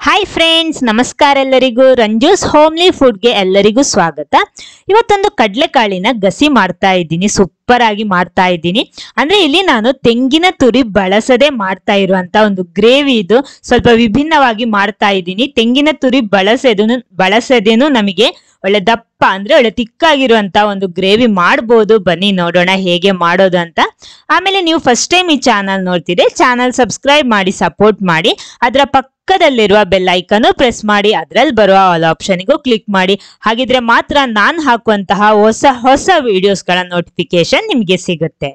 Hi friends, ನಮಸ್ಕಾರ ಎಲ್ಲರಿಗೂ. ರಂಜೂಸ್ homely ಫುಡ್ಗೆ ಎಲ್ಲರಿಗೂ ಸ್ವಾಗತ. ಇವತ್ತೊಂದು ಕಡಲೆಕಾಳಿನ ಗಸಿ ಮಾಡ್ತಾ ಇದ್ದೀನಿ. ಸೂಪರ್ ಆಗಿ ಮಾಡ್ತಾ ಇದ್ದೀನಿ. ಅಂದ್ರೆ ಇಲ್ಲಿ ನಾನು ತೆಂಗಿನ ತುರಿ ಬಳಸದೆ ಮಾಡ್ತಾ ಇರುವಂತ ಒಂದು ಗ್ರೇವಿ. ಇದು ಸ್ವಲ್ಪ ವಿಭಿನ್ನವಾಗಿ ಮಾಡ್ತಾ ಇದ್ದೀನಿ. ತೆಂಗಿನ ತುರಿ ಬಳಸದೇನು ನಮಗೆ ಒಳ್ಳೆ ದಪ್ಪ ಅಂದ್ರೆ ಒಳ್ಳೆ ತಿಕ್ಕಾಗಿರುವಂತ ಒಂದು ಗ್ರೇವಿ ಮಾಡ್ಬೋದು. ಬನ್ನಿ ನೋಡೋಣ ಹೇಗೆ ಮಾಡೋದು ಅಂತ. ಆಮೇಲೆ ನೀವು ಫಸ್ಟ್ ಟೈಮ್ ಈ ಚಾನಲ್ ನೋಡ್ತಿದ್ರೆ ಚಾನಲ್ ಸಬ್ಸ್ಕ್ರೈಬ್ ಮಾಡಿ ಸಪೋರ್ಟ್ ಮಾಡಿ. ಅದರ ಪಕ್ಕದಲ್ಲಿರುವ ಬೆಲ್ ಐಕನ್ ಪ್ರೆಸ್ ಮಾಡಿ, ಅದರಲ್ಲಿ ಬರುವ ಆಲ್ ಆಪ್ಷನ್ಗೂ ಕ್ಲಿಕ್ ಮಾಡಿ. ಹಾಗಿದ್ರೆ ಮಾತ್ರ ನಾನು ಹಾಕುವಂತಹ ಹೊಸ ವಿಡಿಯೋಸ್ಗಳ ನೋಟಿಫಿಕೇಶನ್ ನಿಮಗೆ ಸಿಗುತ್ತೆ.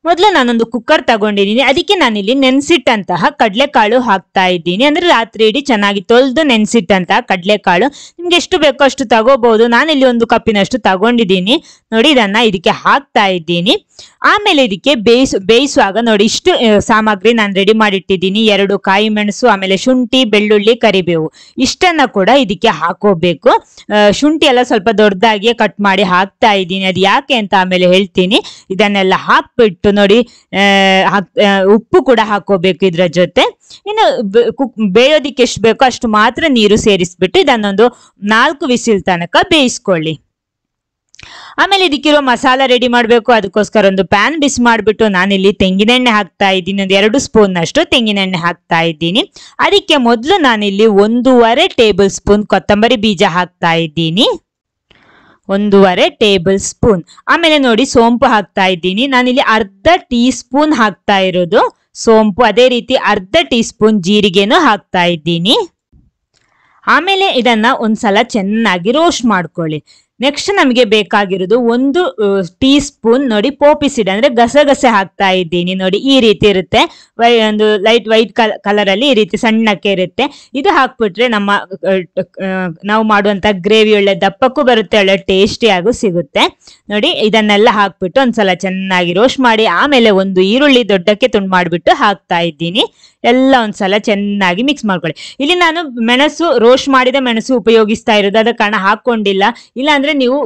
ಮೊದಲು ನಾನೊಂದು ಕುಕ್ಕರ್ ತಗೊಂಡಿದ್ದೀನಿ. ಅದಕ್ಕೆ ನಾನಿಲ್ಲಿ ನೆನ್ಸಿಟ್ಟಂತಹ ಕಡಲೆಕಾಳು ಹಾಕ್ತಾ ಇದ್ದೀನಿ. ಅಂದ್ರೆ ರಾತ್ರಿ ಇಡೀ ಚೆನ್ನಾಗಿ ತೊಳೆದು ನೆನ್ಸಿಟ್ಟಂತಹ ಕಡಲೆಕಾಳು ನಿಮ್ಗೆ ಎಷ್ಟು ಬೇಕೋ ಅಷ್ಟು ತಗೋಬಹುದು. ನಾನಿಲ್ಲಿ ಒಂದು ಕಪ್ಪಿನಷ್ಟು ತಗೊಂಡಿದ್ದೀನಿ. ನೋಡಿ, ಇದನ್ನ ಇದಕ್ಕೆ ಹಾಕ್ತಾ ಇದ್ದೀನಿ. ಆಮೇಲೆ ಇದಕ್ಕೆ ಬೇಯಿಸುವಾಗ ನೋಡಿ ಇಷ್ಟು ಸಾಮಗ್ರಿ ನಾನು ರೆಡಿ ಮಾಡಿಟ್ಟಿದ್ದೀನಿ. 2 ಕಾಯಿ ಮೆಣಸು, ಆಮೇಲೆ ಶುಂಠಿ, ಬೆಳ್ಳುಳ್ಳಿ, ಕರಿಬೇವು ಇಷ್ಟನ್ನ ಕೂಡ ಇದಕ್ಕೆ ಹಾಕೋಬೇಕು. ಶುಂಠಿ ಎಲ್ಲ ಸ್ವಲ್ಪ ದೊಡ್ಡದಾಗಿ ಕಟ್ ಮಾಡಿ ಹಾಕ್ತಾ ಇದ್ದೀನಿ. ಅದು ಯಾಕೆ ಅಂತ ಆಮೇಲೆ ಹೇಳ್ತೀನಿ. ಇದನ್ನೆಲ್ಲ ಹಾಕ್ಬಿಟ್ಟು ನೋಡಿ, ಉಪ್ಪು ಕೂಡ ಹಾಕೋಬೇಕು ಇದ್ರ ಜೊತೆ. ಇನ್ನು ಬೇಯೋದಿಕ್ಕೆ ಎಷ್ಟು ಬೇಕೋ ಅಷ್ಟು ಮಾತ್ರ ನೀರು ಸೇರಿಸ್ಬಿಟ್ಟು ಇದನ್ನೊಂದು 4 ವಿಸಿಲ್ ತನಕ ಬೇಯಿಸ್ಕೊಳ್ಳಿ. ಆಮೇಲೆ ಇದಕ್ಕಿರೋ ಮಸಾಲ ರೆಡಿ ಮಾಡಬೇಕು. ಅದಕ್ಕೋಸ್ಕರ ಒಂದು ಪ್ಯಾನ್ ಬಿಸಿ ಮಾಡಿಬಿಟ್ಟು ನಾನಿಲ್ಲಿ ತೆಂಗಿನೆಣ್ಣೆ ಹಾಕ್ತಾ ಇದ್ದೀನಿ. ಒಂದು 2 ಸ್ಪೂನ್ ಅಷ್ಟು ತೆಂಗಿನೆಣ್ಣೆ ಹಾಕ್ತಾ ಇದ್ದೀನಿ. ಅದಕ್ಕೆ ಮೊದಲು ನಾನಿಲ್ಲಿ 1.5 ಟೇಬಲ್ ಸ್ಪೂನ್ ಕೊತ್ತಂಬರಿ ಬೀಜ ಹಾಕ್ತಾ ಇದ್ದೀನಿ. 1.5 ಟೇಬಲ್ ಸ್ಪೂನ್. ಆಮೇಲೆ ನೋಡಿ ಸೋಂಪು ಹಾಕ್ತಾ ಇದ್ದೀನಿ. ನಾನಿಲ್ಲಿ ಅರ್ಧ ಟೀ ಸ್ಪೂನ್ ಹಾಕ್ತಾ ಇರೋದು ಸೋಂಪು. ಅದೇ ರೀತಿ ಅರ್ಧ ಟೀ ಸ್ಪೂನ್ ಜೀರಿಗೆನೂ ಹಾಕ್ತಾ ಇದ್ದೀನಿ. ಆಮೇಲೆ ಇದನ್ನ ಒಂದ್ಸಲ ಚೆನ್ನಾಗಿ ರೋಸ್ಟ್ ಮಾಡ್ಕೊಳ್ಳಿ. ನೆಕ್ಸ್ಟ್ ನಮಗೆ ಬೇಕಾಗಿರೋದು 1 ಟೀ ಸ್ಪೂನ್ ನೋಡಿ ಪೋಪಿ ಸೀಡ್, ಅಂದ್ರೆ ಗಸಗಸೆ ಹಾಕ್ತಾ ಇದ್ದೀನಿ. ನೋಡಿ ಈ ರೀತಿ ಇರುತ್ತೆ, ಒಂದು ಲೈಟ್ ವೈಟ್ ಕಲರ್ ಅಲ್ಲಿ ಈ ರೀತಿ ಸಣ್ಣಕ್ಕೆ ಇರುತ್ತೆ. ಇದು ಹಾಕ್ಬಿಟ್ರೆ ನಾವು ಮಾಡುವಂತ ಗ್ರೇವಿ ಒಳ್ಳೆ ದಪ್ಪಕ್ಕೂ ಬರುತ್ತೆ, ಒಳ್ಳೆ ಟೇಸ್ಟಿಯಾಗೂ ಸಿಗುತ್ತೆ. ನೋಡಿ ಇದನ್ನೆಲ್ಲ ಹಾಕ್ಬಿಟ್ಟು ಒಂದ್ಸಲ ಚೆನ್ನಾಗಿ ರೋಸ್ಟ್ ಮಾಡಿ, ಆಮೇಲೆ 1 ಈರುಳ್ಳಿ ದೊಡ್ಡಕ್ಕೆ ತುಂಡು ಮಾಡಿಬಿಟ್ಟು ಹಾಕ್ತಾ ಇದ್ದೀನಿ. ಎಲ್ಲ ಒಂದ್ಸಲ ಚೆನ್ನಾಗಿ ಮಿಕ್ಸ್ ಮಾಡ್ಕೊಳ್ಳಿ. ಇಲ್ಲಿ ನಾನು ಮೆಣಸು ರೋಸ್ಟ್ ಮಾಡಿದ ಮೆಣಸು ಉಪಯೋಗಿಸ್ತಾ ಇರೋದು, ಅದ ಕಾರಣ ಹಾಕೊಂಡಿಲ್ಲ. ಇಲ್ಲ ಅಂದ್ರೆ ನೀವು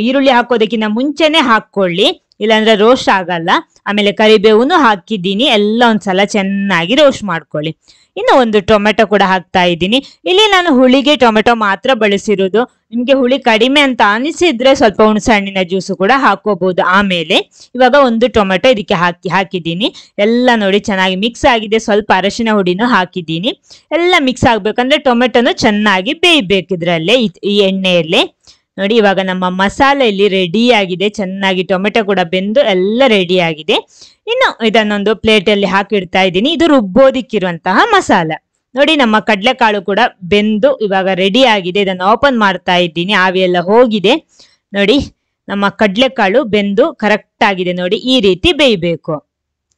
ಈರುಳ್ಳಿ ಹಾಕೋದಕ್ಕಿಂತ ಮುಂಚೆನೆ ಹಾಕೊಳ್ಳಿ, ಇಲ್ಲಾಂದ್ರೆ ರೋಸ್ಟ್ ಆಗಲ್ಲ. ಆಮೇಲೆ ಕರಿಬೇವುನು ಹಾಕಿದ್ದೀನಿ. ಎಲ್ಲ ಒಂದ್ಸಲ ಚೆನ್ನಾಗಿ ರೋಸ್ಟ್ ಮಾಡ್ಕೊಳ್ಳಿ. ಇನ್ನು 1 ಟೊಮೆಟೊ ಕೂಡ ಹಾಕ್ತಾ ಇದ್ದೀನಿ. ಇಲ್ಲಿ ನಾನು ಹುಳಿಗೆ ಟೊಮೆಟೊ ಮಾತ್ರ ಬಳಸಿರೋದು. ನಿಮ್ಗೆ ಹುಳಿ ಕಡಿಮೆ ಅಂತ ಅನಿಸಿದ್ರೆ ಸ್ವಲ್ಪ ಹುಣಸೆಹಣ್ಣಿನ ಜ್ಯೂಸು ಕೂಡ ಹಾಕೋಬಹುದು. ಆಮೇಲೆ ಇವಾಗ 1 ಟೊಮೆಟೊ ಇದಕ್ಕೆ ಹಾಕಿದ್ದೀನಿ. ಎಲ್ಲ ನೋಡಿ ಚೆನ್ನಾಗಿ ಮಿಕ್ಸ್ ಆಗಿದೆ. ಸ್ವಲ್ಪ ಅರಶಿನ ಹುಡಿನೂ ಹಾಕಿದ್ದೀನಿ. ಎಲ್ಲ ಮಿಕ್ಸ್ ಆಗ್ಬೇಕಂದ್ರೆ ಟೊಮೆಟೊನು ಚೆನ್ನಾಗಿ ಬೇಯಬೇಕು ಇದ್ರಲ್ಲೇ, ಈ ಎಣ್ಣೆಯಲ್ಲೇ. ನೋಡಿ ಇವಾಗ ನಮ್ಮ ಮಸಾಲೆ ಇಲ್ಲಿ ರೆಡಿ ಆಗಿದೆ. ಚೆನ್ನಾಗಿ ಟೊಮೆಟೊ ಕೂಡ ಬೆಂದು ಎಲ್ಲ ರೆಡಿ ಆಗಿದೆ. ಇನ್ನು ಇದನ್ನೊಂದು ಪ್ಲೇಟಲ್ಲಿ ಹಾಕಿಡ್ತಾ ಇದ್ದೀನಿ. ಇದು ರುಬ್ಬೋದಿಕ್ಕಿರುವಂತಹ ಮಸಾಲ. ನೋಡಿ ನಮ್ಮ ಕಡಲೆಕಾಳು ಕೂಡ ಬೆಂದು ಇವಾಗ ರೆಡಿ ಆಗಿದೆ. ಇದನ್ನು ಓಪನ್ ಮಾಡ್ತಾ ಇದ್ದೀನಿ. ಆವಿಯೆಲ್ಲ ಹೋಗಿದೆ. ನೋಡಿ ನಮ್ಮ ಕಡಲೆಕಾಳು ಬೆಂದು ಕರೆಕ್ಟ್ ಆಗಿದೆ. ನೋಡಿ ಈ ರೀತಿ ಬೇಯಬೇಕು.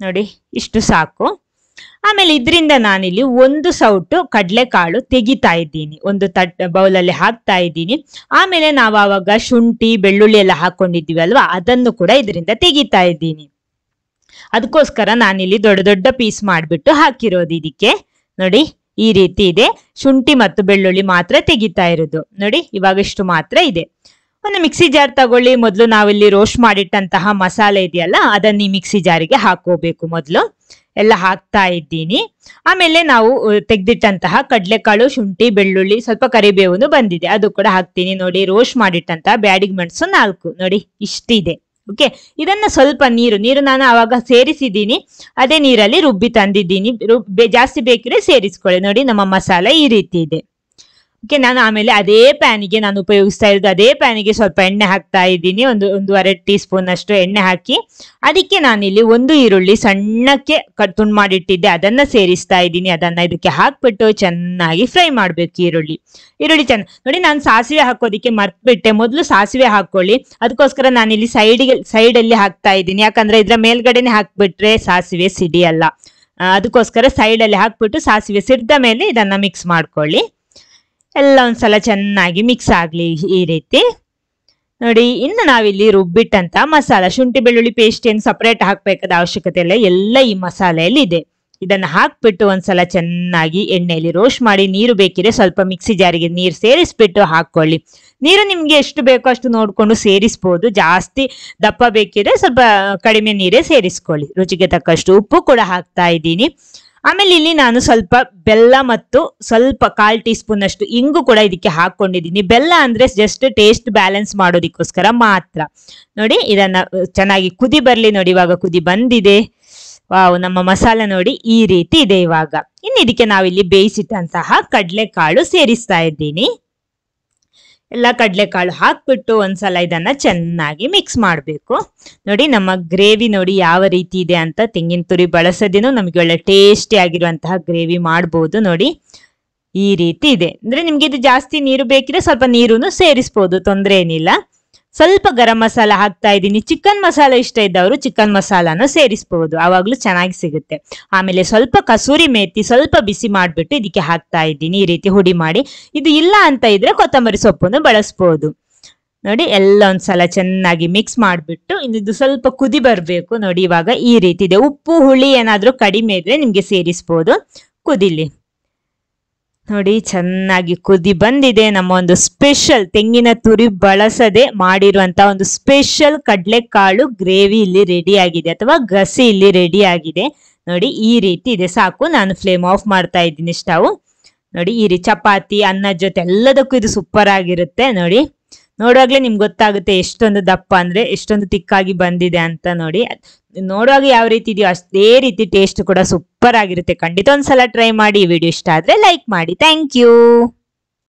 ನೋಡಿ ಇಷ್ಟು ಸಾಕು. ಆಮೇಲೆ ಇದರಿಂದ ನಾನಿಲ್ಲಿ 1 ಸೌಟು ಕಡಲೆಕಾಳು ತೆಗಿತಾ ಇದ್ದೀನಿ. ಒಂದು ಬೌಲಲ್ಲಿ ಹಾಕ್ತಾ ಇದ್ದೀನಿ. ಆಮೇಲೆ ನಾವು ಆವಾಗ ಶುಂಠಿ ಬೆಳ್ಳುಳ್ಳಿ ಎಲ್ಲ ಹಾಕೊಂಡಿದ್ದೀವಿ ಅಲ್ವಾ, ಅದನ್ನು ಕೂಡ ಇದರಿಂದ ತೆಗಿತಾ ಇದ್ದೀನಿ. ಅದಕ್ಕೋಸ್ಕರ ನಾನಿಲ್ಲಿ ದೊಡ್ಡ ಪೀಸ್ ಮಾಡಿಬಿಟ್ಟು ಹಾಕಿರೋದು ಇದಕ್ಕೆ. ನೋಡಿ ಈ ರೀತಿ ಇದೆ. ಶುಂಠಿ ಮತ್ತು ಬೆಳ್ಳುಳ್ಳಿ ಮಾತ್ರ ತೆಗಿತಾ ಇರೋದು. ನೋಡಿ ಇವಾಗ ಇಷ್ಟು ಮಾತ್ರ ಇದೆ. ಒಂದು ಮಿಕ್ಸಿ ಜಾರ್ ತಗೊಳ್ಳಿ. ಮೊದಲು ನಾವಿಲ್ಲಿ ರೋಸ್ಟ್ ಮಾಡಿಟ್ಟಂತಹ ಮಸಾಲೆ ಇದೆಯಲ್ಲ, ಅದನ್ನ ಈ ಮಿಕ್ಸಿ ಜಾರಿಗೆ ಹಾಕೋಬೇಕು. ಮೊದಲು ಎಲ್ಲ ಹಾಕ್ತಾ ಇದ್ದೀನಿ. ಆಮೇಲೆ ನಾವು ತೆಗೆದಿಟ್ಟಂತಹ ಕಡಲೆಕಾಳು, ಶುಂಠಿ, ಬೆಳ್ಳುಳ್ಳಿ, ಸ್ವಲ್ಪ ಕರಿಬೇವುನು ಬಂದಿದೆ, ಅದು ಕೂಡ ಹಾಕ್ತೀನಿ. ನೋಡಿ ರೋಸ್ಟ್ ಮಾಡಿಟ್ಟಂತಹ ಬ್ಯಾಡಿಗೆ ಮೆಣಸು 4 ನೋಡಿ ಇಷ್ಟಿದೆ. ಓಕೆ, ಇದನ್ನ ಸ್ವಲ್ಪ ನೀರು ನಾನು ಆವಾಗ ಸೇರಿಸಿದ್ದೀನಿ. ಅದೇ ನೀರಲ್ಲಿ ರುಬ್ಬಿ ತಂದಿದ್ದೀನಿ. ಜಾಸ್ತಿ ಬೇಕಿದ್ರೆ ಸೇರಿಸ್ಕೊಳ್ಳಿ. ನೋಡಿ ನಮ್ಮ ಮಸಾಲ ಈ ರೀತಿ ಇದೆ. ಓಕೆ, ನಾನು ಆಮೇಲೆ ಅದೇ ಪ್ಯಾನಿಗೆ ನಾನು ಉಪಯೋಗಿಸ್ತಾ ಇರೋದು, ಅದೇ ಪ್ಯಾನಿಗೆ ಸ್ವಲ್ಪ ಎಣ್ಣೆ ಹಾಕ್ತಾ ಇದ್ದೀನಿ. 1.5 ಟೀ ಸ್ಪೂನ್ ಅಷ್ಟು ಎಣ್ಣೆ ಹಾಕಿ ಅದಕ್ಕೆ ನಾನಿಲ್ಲಿ 1 ಈರುಳ್ಳಿ ಸಣ್ಣಕ್ಕೆ ತುಂಡು ಮಾಡಿಟ್ಟಿದ್ದೆ, ಅದನ್ನ ಸೇರಿಸ್ತಾ ಇದ್ದೀನಿ. ಅದನ್ನ ಇದಕ್ಕೆ ಹಾಕ್ಬಿಟ್ಟು ಚೆನ್ನಾಗಿ ಫ್ರೈ ಮಾಡ್ಬೇಕು. ಈರುಳ್ಳಿ ನೋಡಿ, ನಾನು ಸಾಸಿವೆ ಹಾಕೋದಿಕ್ಕೆ ಮರ್ತ್ಬಿಟ್ಟೆ. ಮೊದಲು ಸಾಸಿವೆ ಹಾಕೊಳ್ಳಿ. ಅದಕ್ಕೋಸ್ಕರ ನಾನಿಲ್ಲಿ ಸೈಡಲ್ಲಿ ಹಾಕ್ತಾ ಇದ್ದೀನಿ. ಯಾಕಂದ್ರೆ ಇದ್ರ ಮೇಲ್ಗಡೆನೆ ಹಾಕ್ಬಿಟ್ರೆ ಸಾಸಿವೆ ಸಿಡಿಯಲ್ಲ. ಅದಕ್ಕೋಸ್ಕರ ಸೈಡಲ್ಲಿ ಹಾಕ್ಬಿಟ್ಟು ಸಾಸಿವೆ ಸಿಡ್ದ ಮೇಲೆ ಇದನ್ನ ಮಿಕ್ಸ್ ಮಾಡ್ಕೊಳ್ಳಿ. ಎಲ್ಲ ಒಂದ್ಸಲ ಚೆನ್ನಾಗಿ ಮಿಕ್ಸ್ ಆಗ್ಲಿ ಈ ರೀತಿ. ನೋಡಿ ಇನ್ನು ನಾವಿಲ್ಲಿ ರುಬ್ಬಿಟ್ಟಂತ ಮಸಾಲ, ಶುಂಠಿ ಬೆಳ್ಳುಳ್ಳಿ ಪೇಸ್ಟ್ ಏನು ಸಪರೇಟ್ ಹಾಕ್ಬೇಕಾದ ಅವಶ್ಯಕತೆ ಇಲ್ಲ, ಎಲ್ಲ ಈ ಮಸಾಲೆಯಲ್ಲಿ ಇದೆ. ಇದನ್ನ ಹಾಕ್ಬಿಟ್ಟು ಒಂದ್ಸಲ ಚೆನ್ನಾಗಿ ಎಣ್ಣೆಯಲ್ಲಿ ರೋಸ್ಟ್ ಮಾಡಿ, ನೀರು ಬೇಕಿದ್ರೆ ಸ್ವಲ್ಪ ಮಿಕ್ಸಿ ಜಾರಿಗೆ ನೀರು ಸೇರಿಸ್ಬಿಟ್ಟು ಹಾಕೊಳ್ಳಿ. ನೀರು ನಿಮ್ಗೆ ಎಷ್ಟು ಬೇಕೋ ಅಷ್ಟು ನೋಡ್ಕೊಂಡು ಸೇರಿಸ್ಬೋದು. ಜಾಸ್ತಿ ದಪ್ಪ ಬೇಕಿದ್ರೆ ಸ್ವಲ್ಪ ಕಡಿಮೆ ನೀರೇ ಸೇರಿಸ್ಕೊಳ್ಳಿ. ರುಚಿಗೆ ತಕ್ಕಷ್ಟು ಉಪ್ಪು ಕೂಡ ಹಾಕ್ತಾ ಇದ್ದೀನಿ. ಆಮೇಲೆ ಇಲ್ಲಿ ನಾನು ಸ್ವಲ್ಪ ಬೆಲ್ಲ ಮತ್ತು ಸ್ವಲ್ಪ 1/4 ಟೀ ಸ್ಪೂನ್ ಅಷ್ಟು ಇಂಗು ಕೂಡ ಇದಕ್ಕೆ ಹಾಕೊಂಡಿದ್ದೀನಿ. ಬೆಲ್ಲ ಅಂದ್ರೆ ಜಸ್ಟ್ ಟೇಸ್ಟ್ ಬ್ಯಾಲೆನ್ಸ್ ಮಾಡೋದಕ್ಕೋಸ್ಕರ ಮಾತ್ರ. ನೋಡಿ ಇದನ್ನ ಚೆನ್ನಾಗಿ ಕುದಿ ಬರ್ಲಿ. ನೋಡಿ ಇವಾಗ ಕುದಿ ಬಂದಿದೆ. ವಾವ್, ನಮ್ಮ ಮಸಾಲೆ ನೋಡಿ ಈ ರೀತಿ ಇದೆ. ಇವಾಗ ಇನ್ನು ಇದಕ್ಕೆ ನಾವಿಲ್ಲಿ ಬೇಯಿಸಿಟ್ಟಂತಹ ಕಡಲೆಕಾಳು ಸೇರಿಸ್ತಾ ಇದ್ದೀನಿ. ಎಲ್ಲ ಕಡಲೆಕಾಳು ಹಾಕ್ಬಿಟ್ಟು ಒಂದ್ಸಲ ಇದನ್ನ ಚೆನ್ನಾಗಿ ಮಿಕ್ಸ್ ಮಾಡಬೇಕು. ನೋಡಿ ನಮ್ಮ ಗ್ರೇವಿ ನೋಡಿ ಯಾವ ರೀತಿ ಇದೆ ಅಂತ. ತೆಂಗಿನ ತುರಿ ಬಳಸದೇನು ನಮಗೆ ಒಳ್ಳೆ ಟೇಸ್ಟಿ ಆಗಿರುವಂತಹ ಗ್ರೇವಿ ಮಾಡ್ಬೋದು. ನೋಡಿ ಈ ರೀತಿ ಇದೆ. ಅಂದ್ರೆ ನಿಮ್ಗೆ ಇದು ಜಾಸ್ತಿ ನೀರು ಬೇಕಿದ್ರೆ ಸ್ವಲ್ಪ ನೀರನ್ನು ಸೇರಿಸ್ಬೋದು, ತೊಂದರೆ ಏನಿಲ್ಲ. ಸ್ವಲ್ಪ ಗರಂ ಮಸಾಲ ಹಾಕ್ತಾ ಇದ್ದೀನಿ. ಚಿಕನ್ ಮಸಾಲ ಇಷ್ಟ ಇದ್ದವರು ಚಿಕನ್ ಮಸಾಲಾನು ಸೇರಿಸಬಹುದು, ಆವಾಗ್ಲೂ ಚೆನ್ನಾಗಿ ಸಿಗುತ್ತೆ. ಆಮೇಲೆ ಸ್ವಲ್ಪ ಕಸೂರಿ ಮೇಥಿ ಸ್ವಲ್ಪ ಬಿಸಿ ಮಾಡಿಬಿಟ್ಟು ಇದಕ್ಕೆ ಹಾಕ್ತಾ ಇದ್ದೀನಿ. ಈ ರೀತಿ ಹುಡಿ ಮಾಡಿ. ಇದು ಇಲ್ಲ ಅಂತ ಇದ್ರೆ ಕೊತ್ತಂಬರಿ ಸೊಪ್ಪನ್ನು ಬಳಸ್ಬೋದು. ನೋಡಿ ಎಲ್ಲ ಒಂದ್ಸಲ ಚೆನ್ನಾಗಿ ಮಿಕ್ಸ್ ಮಾಡಿಬಿಟ್ಟು ಇದು ಸ್ವಲ್ಪ ಕುದಿ ಬರಬೇಕು. ನೋಡಿ ಇವಾಗ ಈ ರೀತಿ ಇದೆ. ಉಪ್ಪು ಹುಳಿ ಏನಾದ್ರೂ ಕಡಿಮೆ ಇದ್ರೆ ನಿಮ್ಗೆ ಸೇರಿಸ್ಬೋದು. ಕುದಿಲಿ. ನೋಡಿ ಚೆನ್ನಾಗಿ ಕುದಿ ಬಂದಿದೆ. ನಮ್ಮ ಒಂದು ಸ್ಪೆಷಲ್ ತೆಂಗಿನ ತುರಿ ಬಳಸದೆ ಮಾಡಿರುವಂತ ಒಂದು ಸ್ಪೆಷಲ್ ಕಡಲೆಕಾಳು ಗ್ರೇವಿ ಇಲ್ಲಿ ರೆಡಿ ಆಗಿದೆ, ಅಥವಾ ಗಸಿ ಇಲ್ಲಿ ರೆಡಿ ಆಗಿದೆ. ನೋಡಿ ಈ ರೀತಿ ಇದೆ. ಸಾಕು, ನಾನು ಫ್ಲೇಮ್ ಆಫ್ ಮಾಡ್ತಾ ಇದ್ದೀನಿ ಸ್ಟವ್. ನೋಡಿ ಈ ರೀತಿ ಚಪಾತಿ ಅನ್ನದ ಜೊತೆ ಎಲ್ಲದಕ್ಕೂ ಇದು ಸೂಪರ್ ಆಗಿರುತ್ತೆ. ನೋಡಿ ನೋಡುವಾಗ್ಲೇ ನಿಮ್ಗೆ ಗೊತ್ತಾಗುತ್ತೆ ಎಷ್ಟೊಂದು ದಪ್ಪ ಅಂದ್ರೆ ಎಷ್ಟೊಂದು ತಿಕ್ಕಾಗಿ ಬಂದಿದೆ ಅಂತ. ನೋಡಿ ನೋಡುವಾಗ ಯಾವ ರೀತಿ ಇದೆಯೋ ಅದೇ ರೀತಿ ಟೇಸ್ಟ್ ಕೂಡ ಸೂಪರ್ ಆಗಿರುತ್ತೆ. ಖಂಡಿತ ಒಂದ್ಸಲ ಟ್ರೈ ಮಾಡಿ. ಈ ವಿಡಿಯೋ ಇಷ್ಟ ಆದ್ರೆ ಲೈಕ್ ಮಾಡಿ. Thank you.